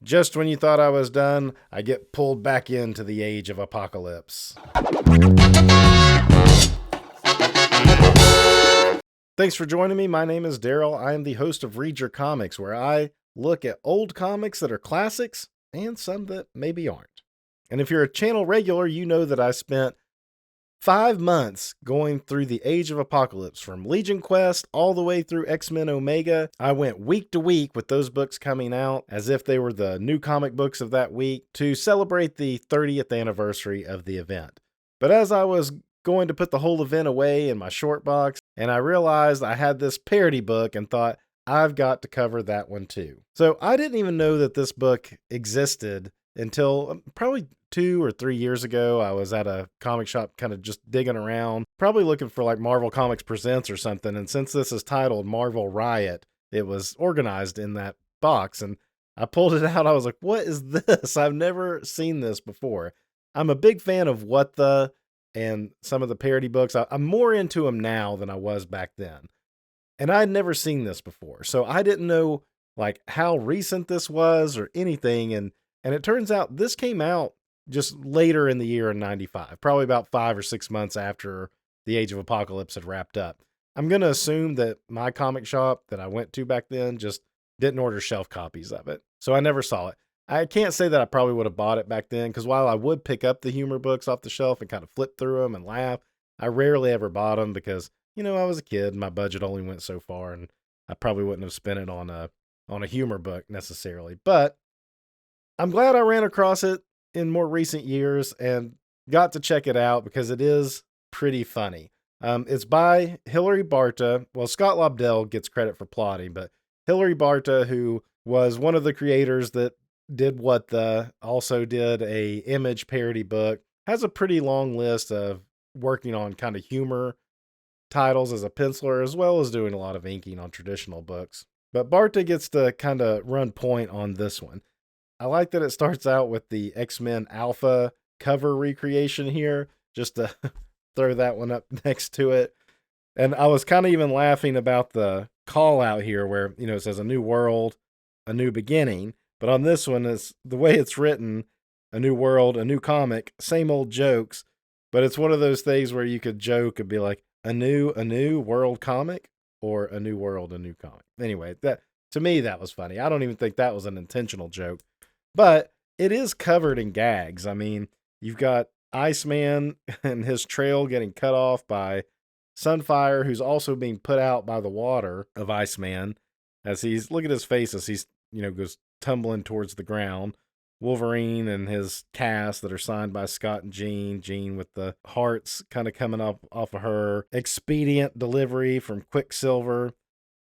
Just when you thought I was done, I get pulled back into the age of apocalypse. Thanks for joining me. My name is Daryl. I am the host of Read Your Comics, where I look at old comics that are classics and some that maybe aren't. And if you're a channel regular, you know that I spent 5 months going through the Age of Apocalypse, from Legion Quest all the way through X-Men Omega. I went week to week with those books coming out as if they were the new comic books of that week to celebrate the 30th anniversary of the event. But as I was going to put the whole event away in my short box, and I realized I had this parody book and thought, I've got to cover that one too. So I didn't even know that this book existed until probably 2 or 3 years ago. I was at a comic shop kind of just digging around, probably looking for like Marvel Comics Presents or something. And since this is titled Marvel Riot, it was organized in that box. And I pulled it out. I was like, what is this? I've never seen this before. I'm a big fan of What the and some of the parody books. I'm more into them now than I was back then. And I had never seen this before. So I didn't know like how recent this was or anything. And it turns out this came out just later in the year in 95, probably about 5 or 6 months after the Age of Apocalypse had wrapped up. I'm going to assume that my comic shop that I went to back then just didn't order shelf copies of it. So I never saw it. I can't say that I probably would have bought it back then, because while I would pick up the humor books off the shelf and kind of flip through them and laugh, I rarely ever bought them because, you know, I was a kid and my budget only went so far, and I probably wouldn't have spent it on a humor book necessarily. But I'm glad I ran across it in more recent years and got to check it out because it is pretty funny. It's by Hilary Barta. Well, Scott Lobdell gets credit for plotting, but Hilary Barta, who was one of the creators that did What the, also did a Image parody book, has a pretty long list of working on kind of humor titles as a penciler, as well as doing a lot of inking on traditional books. But Barta gets to kind of run point on this one. I like that it starts out with the X-Men Alpha cover recreation here, just to throw that one up next to it. And I was kind of even laughing about the call out here where, you know, it says a new world, a new beginning. But on this one, it's the way it's written, a new world, a new comic, same old jokes. But it's one of those things where you could joke and be like, a new world comic, or a new world, a new comic. Anyway, that, to me, that was funny. I don't even think that was an intentional joke. But it is covered in gags. I mean, you've got Iceman and his trail getting cut off by Sunfire, who's also being put out by the water of Iceman, as he's, look at his face as he's, you know, goes tumbling towards the ground. Wolverine and his cast that are signed by Scott and Jean with the hearts kind of coming up off of her. Expedient delivery from Quicksilver.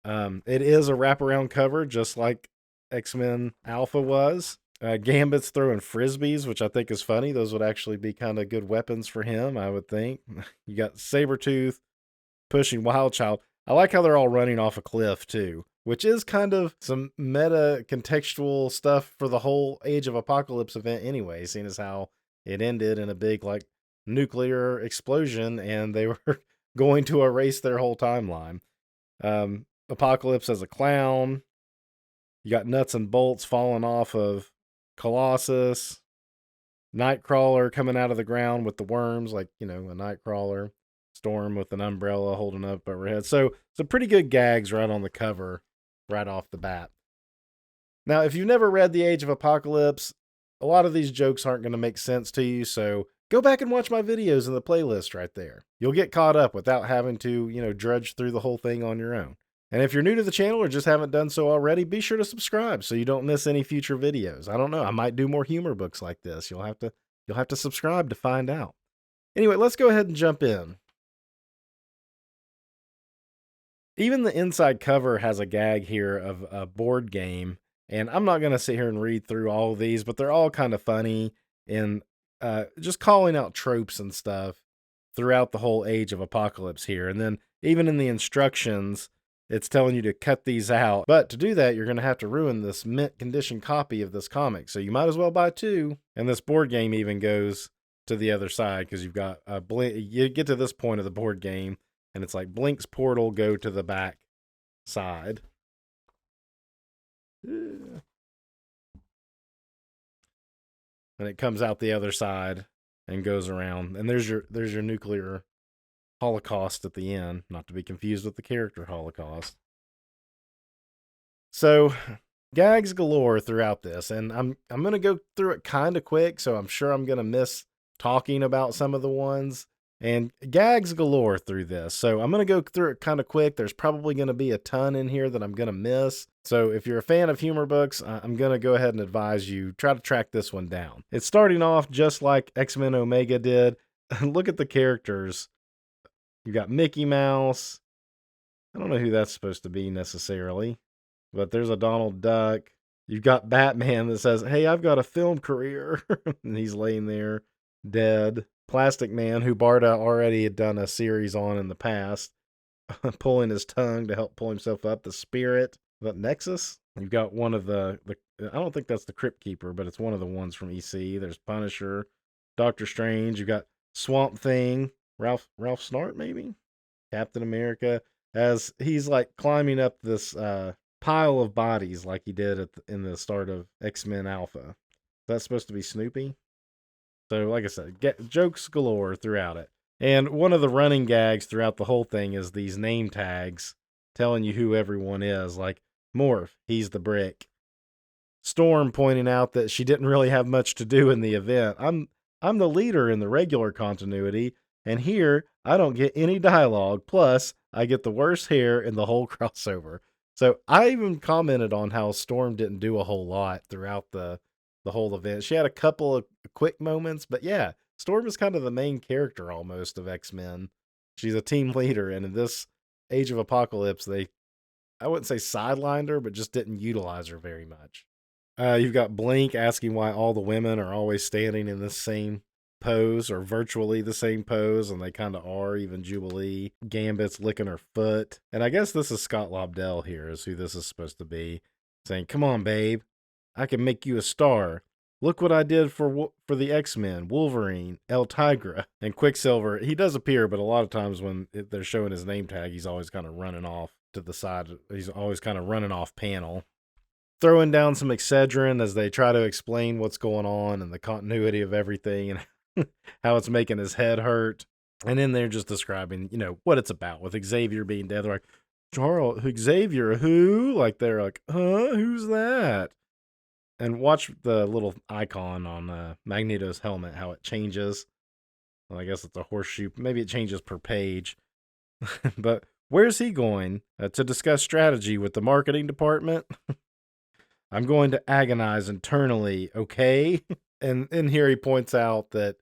It is a wraparound cover, just like X-Men Alpha was. Gambit's throwing frisbees, which I think is funny. Those would actually be kind of good weapons for him, I would think. You got Sabretooth pushing Wildchild. I like how they're all running off a cliff, too, which is kind of some meta contextual stuff for the whole Age of Apocalypse event anyway, seeing as how it ended in a big, like, nuclear explosion, and they were going to erase their whole timeline. Apocalypse as a clown. You got Nuts and Bolts falling off of Colossus. Nightcrawler coming out of the ground with the worms, like, you know, a Nightcrawler. Storm with an umbrella holding up overhead. So some pretty good gags right on the cover, right off the bat. Now, if you've never read The Age of Apocalypse, a lot of these jokes aren't going to make sense to you, so go back and watch my videos in the playlist right there. You'll get caught up without having to, you know, drudge through the whole thing on your own. And if you're new to the channel or just haven't done so already, be sure to subscribe so you don't miss any future videos. I don't know, I might do more humor books like this. You'll have to subscribe to find out. Anyway, let's go ahead and jump in. Even the inside cover has a gag here of a board game, and I'm not going to sit here and read through all of these, but they're all kind of funny and just calling out tropes and stuff throughout the whole Age of Apocalypse here. And then even in the instructions, it's telling you to cut these out. But to do that, you're going to have to ruin this mint condition copy of this comic, so you might as well buy 2. And this board game even goes to the other side, because you've got a you get to this point of the board game, and it's like Blink's portal, go to the back side. and it comes out the other side and goes around. And there's your nuclear holocaust at the end, not to be confused with the character Holocaust. So gags galore throughout this, and I'm gonna go through it kind of quick, so I'm sure I'm gonna miss talking about some of the ones. And gags galore through this, so I'm gonna go through it kind of quick. There's probably gonna be a ton in here that I'm gonna miss. So if you're a fan of humor books, I'm gonna go ahead and advise you try to track this one down. It's starting off just like X-Men Omega did. Look at the characters. You got Mickey Mouse. I don't know who that's supposed to be necessarily, but there's a Donald Duck. You've got Batman that says, "Hey, I've got a film career," and he's laying there dead. Plastic Man, who Barda already had done a series on in the past, pulling his tongue to help pull himself up. The Spirit, that Nexus. You've got one of the I don't think that's the Crypt Keeper, but it's one of the ones from EC. There's Punisher, Doctor Strange. You've got Swamp Thing, Ralph Snart maybe, Captain America, as he's like climbing up this pile of bodies like he did in the start of X-Men Alpha. That's supposed to be Snoopy. So, like I said, jokes galore throughout it. And one of the running gags throughout the whole thing is these name tags telling you who everyone is. Like Morph, he's the Brick. Storm pointing out that she didn't really have much to do in the event. I'm the leader in the regular continuity, and here I don't get any dialogue. Plus, I get the worst hair in the whole crossover. So I even commented on how Storm didn't do a whole lot throughout the whole event. She had a couple of quick moments, but yeah, Storm is kind of the main character almost of X-Men. She's a team leader, and in this Age of Apocalypse, I wouldn't say sidelined her, but just didn't utilize her very much. You've got Blink asking why all the women are always standing in the same pose or virtually the same pose, and they kind of are. Even Jubilee. Gambit's licking her foot. And I guess this is Scott Lobdell here is who this is supposed to be, saying, "Come on, babe. I can make you a star. Look what I did for the X-Men, Wolverine, El Tigra." And Quicksilver, he does appear, but a lot of times when they're showing his name tag, he's always kind of running off to the side. He's always kind of running off panel. Throwing down some Excedrin as they try to explain what's going on and the continuity of everything and how it's making his head hurt. And then they're just describing, what it's about with Xavier being dead. They're like, "Charles, Xavier, who?" Like, they're like, "Huh? Who's that?" And watch the little icon on Magneto's helmet, how it changes. Well, I guess it's a horseshoe. Maybe it changes per page. But where's he going? To discuss strategy with the marketing department? "I'm going to agonize internally, okay?" And in here he points out that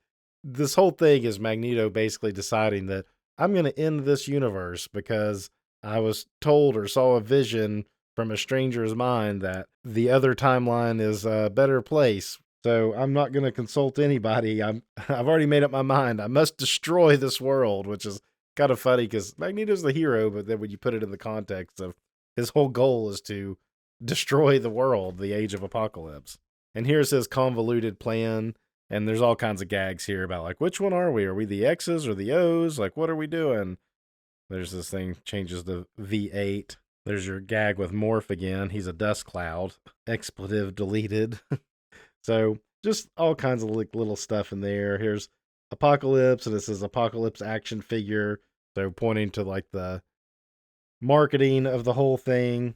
this whole thing is Magneto basically deciding that I'm going to end this universe because I was told or saw a vision from a stranger's mind that the other timeline is a better place. So I'm not going to consult anybody. I've already made up my mind. I must destroy this world, which is kind of funny because Magneto's the hero, but then when you put it in the context of his whole goal is to destroy the world, the Age of Apocalypse. And here's his convoluted plan. And there's all kinds of gags here about like, which one are we? Are we the X's or the O's? Like, what are we doing? There's this thing, changes to V8. There's your gag with Morph again. He's a dust cloud. Expletive deleted. So just all kinds of like little stuff in there. Here's Apocalypse, and this is Apocalypse action figure. So pointing to like the marketing of the whole thing.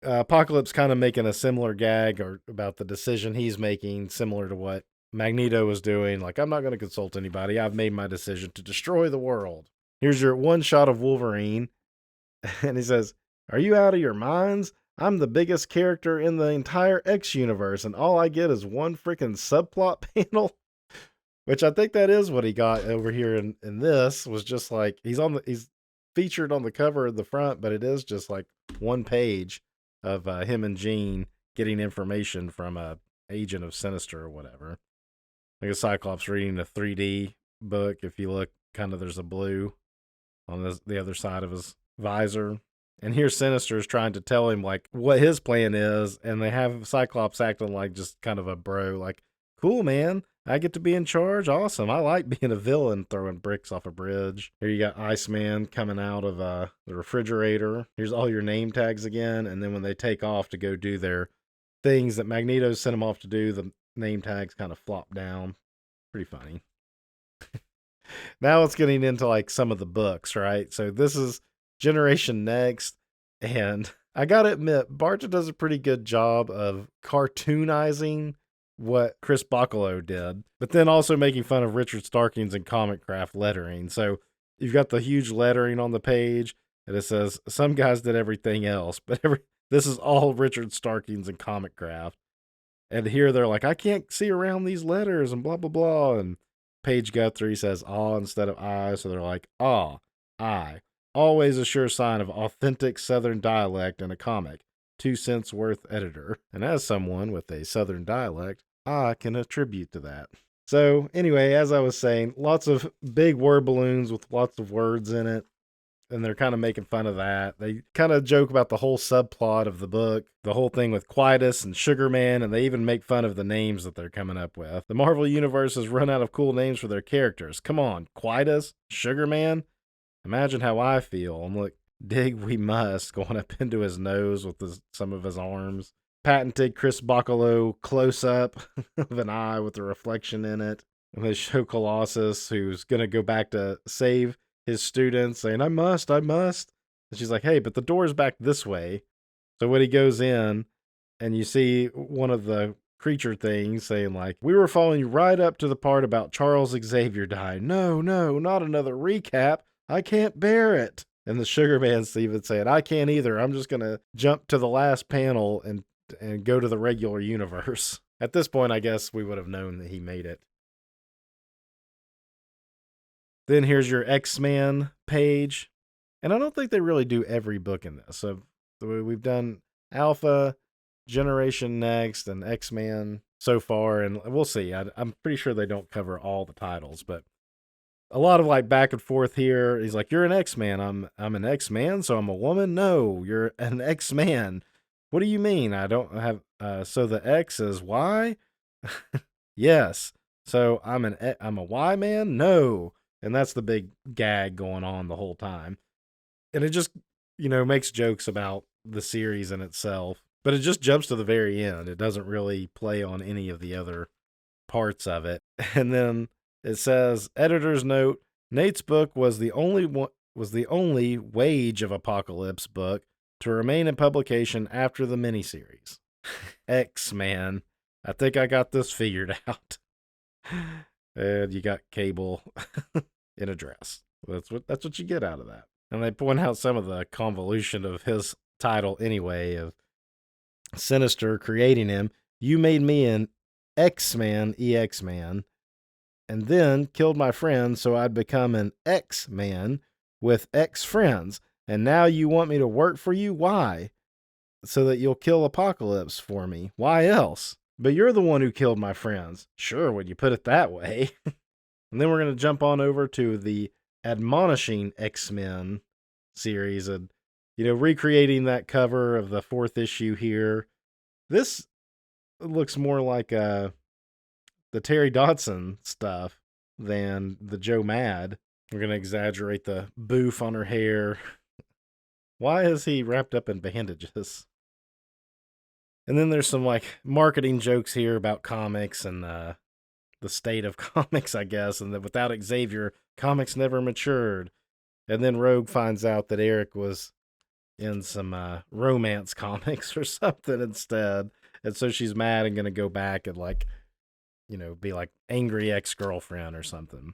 Apocalypse kind of making a similar gag or about the decision he's making, similar to what Magneto was doing. Like, I'm not going to consult anybody. I've made my decision to destroy the world. Here's your one shot of Wolverine. And he says, "Are you out of your minds? I'm the biggest character in the entire X universe, and all I get is one freaking subplot panel." Which I think that is what he got over here in this, was just like, he's featured on the cover of the front, but it is just like one page of him and Jean getting information from a agent of Sinister or whatever. Like a Cyclops reading a 3D book. If you look, kind of there's a blue on the other side of his visor. And here Sinister is trying to tell him like what his plan is, and they have Cyclops acting like just kind of a bro, like, "Cool, man. I get to be in charge. Awesome. I like being a villain throwing bricks off a bridge." Here you got Iceman coming out of the refrigerator. Here's all your name tags again. And then when they take off to go do their things that Magneto sent them off to do, name tags kind of flop down. Pretty funny. Now it's getting into like some of the books, right? So this is Generation Next, and I gotta admit, Barta does a pretty good job of cartoonizing what Chris Bachalo did, but then also making fun of Richard Starkings and Comic Craft lettering. So you've got the huge lettering on the page, and it says some guys did everything else, but this is all Richard Starkings and Comic Craft. And here they're like, I can't see around these letters and blah blah blah. And Page Guthrie says "ah" instead of "I," so they're like, "ah, I." Always a sure sign of authentic Southern dialect in a comic. 2 cents worth, editor. And as someone with a Southern dialect, I can attribute to that. So anyway, as I was saying, lots of big word balloons with lots of words in it. And they're kind of making fun of that. They kind of joke about the whole subplot of the book, the whole thing with Quietus and Sugar Man, and they even make fun of the names that they're coming up with. The Marvel Universe has run out of cool names for their characters. Come on, Quietus, Sugar Man? Imagine how I feel. I'm like, dig we must, going up into his nose with some of his arms. Patented Chris Bachalo close-up of an eye with a reflection in it. And they show Colossus, who's going to go back to save his students, saying, I must. And she's like, hey, but the door's back this way. So when he goes in, and you see one of the creature things saying, like, we were following you right up to the part about Charles Xavier dying. No, not another recap. I can't bear it. And the Sugar Man's even saying, I can't either. I'm just going to jump to the last panel and go to the regular universe. At this point, I guess we would have known that he made it. Then here's your XMan page. And I don't think they really do every book in this. So we've done Alpha, Generation Next, and XMan so far. And we'll see. I'm pretty sure they don't cover all the titles, but a lot of like back and forth here. He's like, you're an X-Man. I'm an X-Man, so I'm a woman? No, you're an X-Man. What do you mean? I don't have, so the X is Y? Yes. So I'm a Y man? No. And that's the big gag going on the whole time. And it just, makes jokes about the series in itself, but it just jumps to the very end. It doesn't really play on any of the other parts of it. And then it says, editor's note, Nate's book was the only Wage of Apocalypse book to remain in publication after the miniseries. XMan. I think I got this figured out. And you got Cable in a dress. That's what you get out of that. And they point out some of the convolution of his title anyway, of Sinister creating him. You made me an X-Man, EX-Man, and then killed my friend so I'd become an X-Man with X-friends. And now you want me to work for you? Why? So that you'll kill Apocalypse for me. Why else? But you're the one who killed my friends. Sure, when you put it that way. And then we're going to jump on over to the Admonishing X-Men series and, recreating that cover of the 4th issue here. This looks more like the Terry Dodson stuff than the Joe Mad. We're going to exaggerate the boof on her hair. Why is he wrapped up in bandages? And then there's some like marketing jokes here about comics and the state of comics, I guess, and that without Xavier, comics never matured. And then Rogue finds out that Eric was in some romance comics or something instead. And so she's mad and going to go back and be like angry ex-girlfriend or something.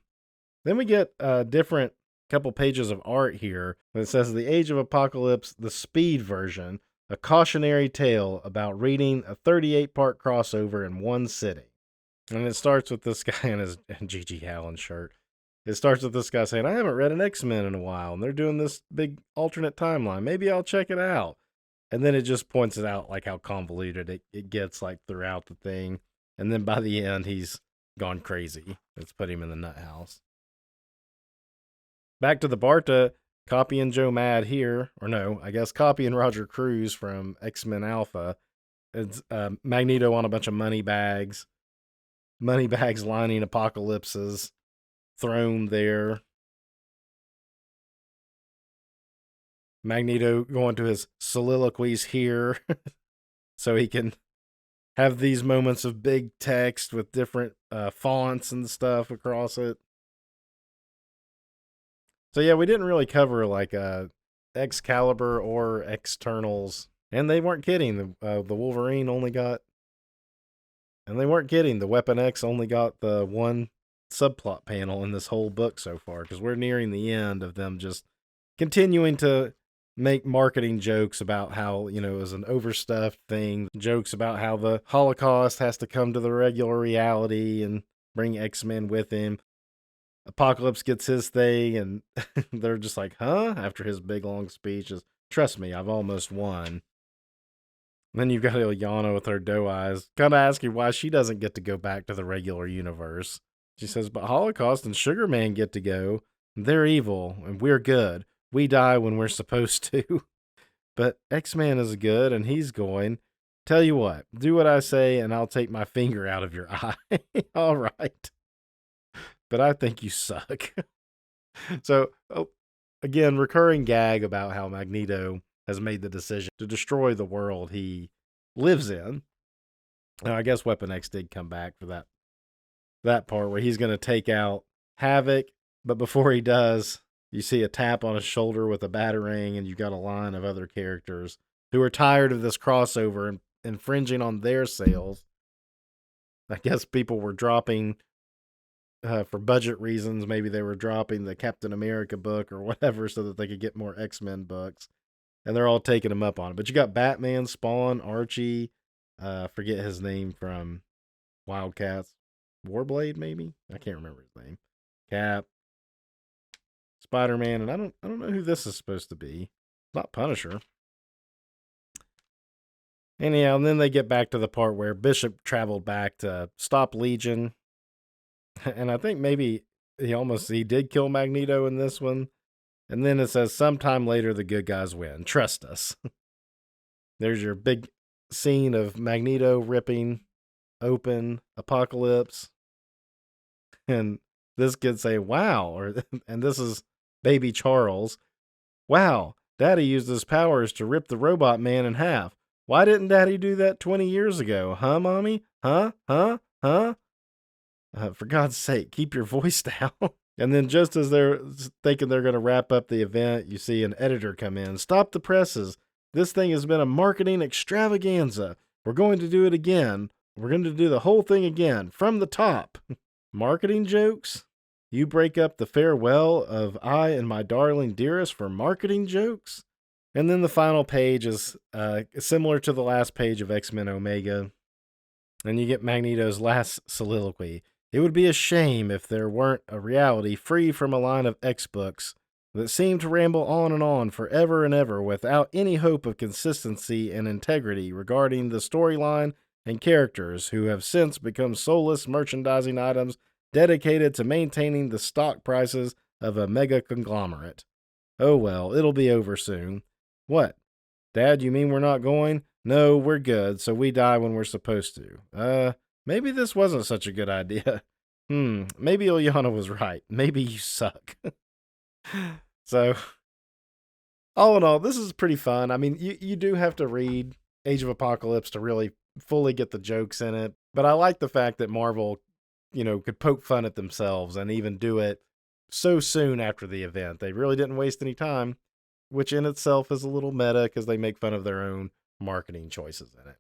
Then we get a different couple pages of art here. And it says The Age of Apocalypse, the speed version, a cautionary tale about reading a 38-part crossover in one sitting. And it starts with this guy in his Gigi Allen shirt. It starts with this guy saying, I haven't read an X-Men in a while, and they're doing this big alternate timeline. Maybe I'll check it out. And then it just points it out like how convoluted it gets like throughout the thing. And then by the end, he's gone crazy. It's put him in the nut house. Back to the Barta, copying Joe Mad here. Or no, I guess copying Roger Cruz from X-Men Alpha. It's Magneto on a bunch of money bags. Money bags lining Apocalypse's throne there. Magneto going to his soliloquies here so he can have these moments of big text with different fonts and stuff across it. So yeah, we didn't really cover like Excalibur or Externals, and they weren't kidding. The Wolverine only got, and they weren't kidding. The Weapon X only got the one subplot panel in this whole book so far, because we're nearing the end of them just continuing to make marketing jokes about how, it was an overstuffed thing, jokes about how the Holocaust has to come to the regular reality and bring X-Men with him. Apocalypse gets his thing, and they're just like, huh? After his big long speech is, trust me, I've almost won. And then you've got Illyana with her doe eyes, kind of asking why she doesn't get to go back to the regular universe. She says, but Holocaust and Sugar Man get to go. They're evil, and we're good. We die when we're supposed to. But X-Man is good, and he's going. Tell you what, do what I say, and I'll take my finger out of your eye. All right. But I think you suck. So, again, recurring gag about how Magneto has made the decision to destroy the world he lives in. Now, I guess Weapon X did come back for that part where he's going to take out Havoc. But before he does, you see a tap on his shoulder with a batarang, and you've got a line of other characters who are tired of this crossover and infringing on their sales. I guess people were dropping, for budget reasons, maybe they were dropping the Captain America book or whatever so that they could get more X-Men books. And they're all taking him up on it. But you got Batman, Spawn, Archie, forget his name from Wildcats. Warblade, maybe? I can't remember his name. Cap, Spider-Man, and I don't know who this is supposed to be. It's not Punisher. Anyhow, and then they get back to the part where Bishop traveled back to stop Legion. And I think maybe he did kill Magneto in this one. And then it says, sometime later the good guys win. Trust us. There's your big scene of Magneto ripping open Apocalypse. And this kid say, wow. And this is baby Charles. Wow, Daddy used his powers to rip the robot man in half. Why didn't Daddy do that 20 years ago? Huh, Mommy? Huh? For God's sake, keep your voice down. And then just as they're thinking they're going to wrap up the event, you see an editor come in. Stop the presses. This thing has been a marketing extravaganza. We're going to do it again. We're going to do the whole thing again, from the top. Marketing jokes? You break up the farewell of I and my darling dearest for marketing jokes? And then the final page is similar to the last page of X-Men Omega. And you get Magneto's last soliloquy. It would be a shame if there weren't a reality free from a line of X-books that seem to ramble on and on forever and ever without any hope of consistency and integrity regarding the storyline and characters who have since become soulless merchandising items dedicated to maintaining the stock prices of a mega conglomerate. Oh well, it'll be over soon. What? Dad, you mean we're not going? No, we're good, so we die when we're supposed to. Maybe this wasn't such a good idea. Maybe Illyana was right. Maybe you suck. So, all in all, this is pretty fun. I mean, you do have to read Age of Apocalypse to really fully get the jokes in it. But I like the fact that Marvel, could poke fun at themselves and even do it so soon after the event. They really didn't waste any time, which in itself is a little meta because they make fun of their own marketing choices in it.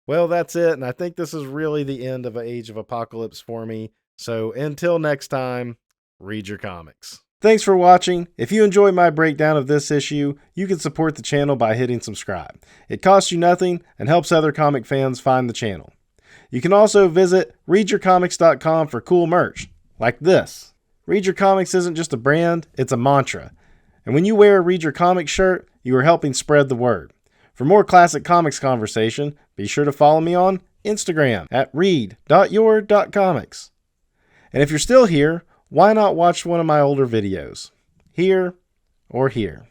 Well, that's it, and I think this is really the end of Age of Apocalypse for me. So until next time, read your comics. Thanks for watching. If you enjoyed my breakdown of this issue, you can support the channel by hitting subscribe. It costs you nothing and helps other comic fans find the channel. You can also visit readyourcomics.com for cool merch, like this. Read Your Comics isn't just a brand, it's a mantra. And when you wear a Read Your Comics shirt, you are helping spread the word. For more classic comics conversation, be sure to follow me on Instagram at read.your.comics. And if you're still here, why not watch one of my older videos? Here or here.